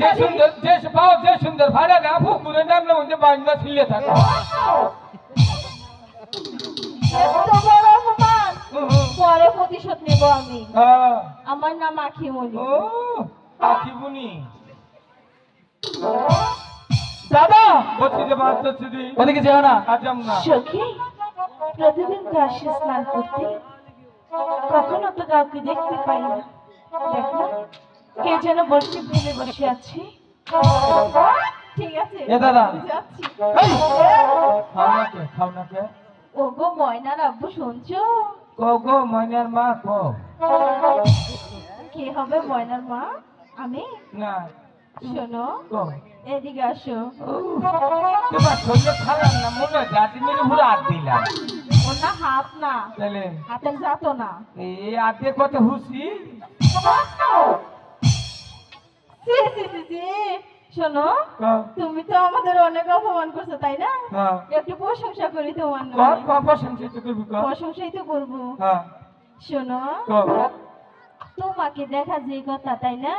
যে সুন্দর যে পাও যে সুন্দর ভাড়া না পুকুরের নামলে মধ্যে বাংলা ছিলে থাকে এত বড় অপমান পরে প্রতিশোধ নেব আমি। আমার নাম আখিমণি। ও আখিমণি দাদা বলছি যে বাচ্চা দিদি ওদিকে যাও না আজম না সখী প্রতিদিন তো আসি স্নান করতে, কখনো তো কাউকে দেখতে পাই না। দেখ না কে যেন বসে ভুলে বসে আছি। ঠিক আছে এ দাদা যাচ্ছি। খাও না কে ও গো ময়নার আব্বু শুনছো? কো গো ময়নার মা কো কে হবে ময়নার মা? আমি না শোনো কো এদিকে আসো। তোমার শরীরে খারাপ না মনে জাতি মেরে পুরো হাত দিলাম ওর না হাত না, তাহলে হাতের যাতো না। এই হাতে কত হুসি সি সি সি সি শোনো তুমি তো আমাদের অনেক অপমান করছো তাই না? একটু প্রশংসা করি তোমার নামে। প্রশংসাই তো করবো। শোনো তোমাকে দেখা যে কথা তাই না,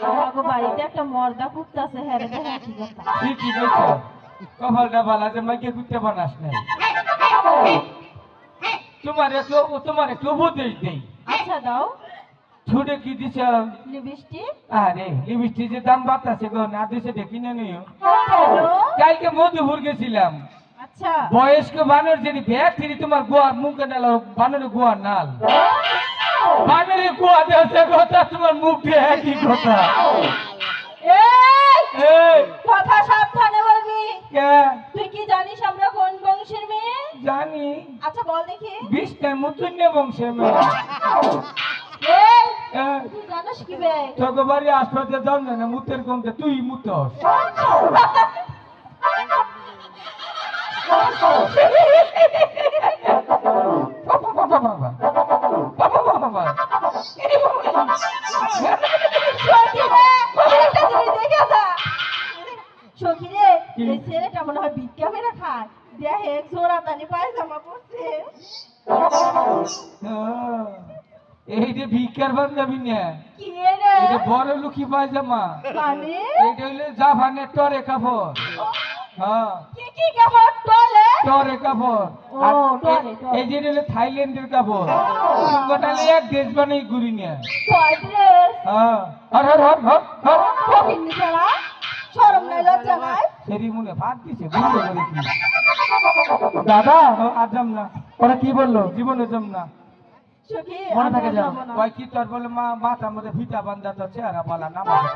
আমাকে বাড়িতে একটা মর্দা কুত্তা আছে, হ্যাঁ রে দেখা কি কথা। ঠিকই বলছো কপালটা বালা যে মাইকে কুত্তে বানাস নাই তোমার একটু উপদেশ দেই। আচ্ছা দাও। ছুটে কি দিছ লিপস্টিক? আরে লিপস্টিকের দাম বাড়তাছে গো না দিছে দেখি না নিও। হ্যালো কালকে মধুপুর গেছিলাম। আচ্ছা বয়স্ক বানর যদি ব্যাগ থেকে তোমার গোয়ার মুখে নাল বানরের গোয়ার নাল বানরের গোয়া দেওয়া কথা তোমার মুখ দিয়ে একই কথা এই কথা সাবধানে বলবি। কে তুই কি জানিস আমরা কোন বংশের মেয়ে? জানি আচ্ছা বল দেখি। বিষ্ণু মুতুন্য বংশের মেয়ে তুই জানিস কি বে? তোকে বাড়ি আসপাতে যাও না মুতের কমতে তুই মুতস সখী রে এই ছেলেটা মনে হয় ভিক্ষা মেরে খায়। দেখে জোড়া তানি পায়জামা পরছে। এই যে ভিক্ষার বান্ধবী না কি রে? এটা বড় লুকি পায়জামা মানে এটা হইলে জাপানের টরে কাপড়। হ্যাঁ কি কাপড়? টলে টরে কাপড়। ও টলে এই যে হইলে থাইল্যান্ডের কাপড়। গোটালে এক দেশ বানাই ঘুরি না। Toy dress. হ্যাঁ হর হর হর হর হর ফকিন্নি ছাড়া শরম নাই লজ্জা নাই। সেরি মনে ভাত দিছে বুঝতে পারি কি দাদা আজম না ওরা কি বললো জীবনে জম না সখী মনে থাকে আমরা যাও যাবো না। কয় কি তোর বলে মা মাথার মধ্যে ফিতা বান্ধা তো চেহারা পালা না মাথা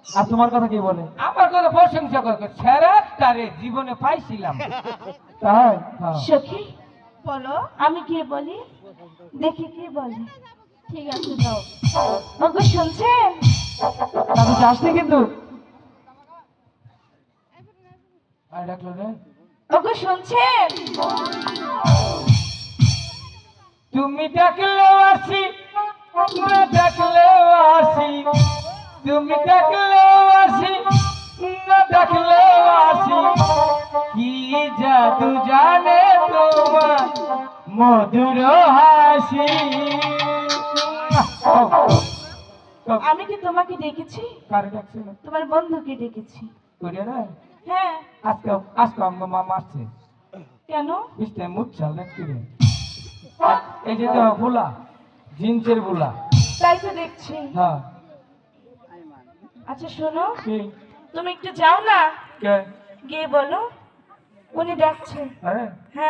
আর তোমার কথা কি বলে আমার কথা প্রশংসা করে ছেড়া তারে জীবনে পাইছিলাম তাই সখী বলো আমি কি বলি দেখি কি বলি। ঠিক আছে দাও। ওগো শুনছেন? আমি আসছি কিন্তু আর ডাকলো রে ওগো শুনছেন? তুমি ডাকলেও আসি না ডাকলেও আসি তুমি ডাকলেও আসি না ডাকলেও আসি কি জাদু জানে তোমার মধুর হাসি আমি কি তোমাকে ডেকেছি? কারে ডাকছিল তোমার বন্ধুকে ডেকেছি। কইরে রে হ্যাঁ আজকে আজকে আমার মা মারছে কেন? বুঝতে মুচ্ছাল দেখছি রে এই যে তো বুলা জিন্সের বুলা তাই তো দেখছি। হ্যাঁ আচ্ছা শোনো কি তুমি একটু যাও না, কে গিয়ে বলো উনি ডাকছে। আরে হ্যাঁ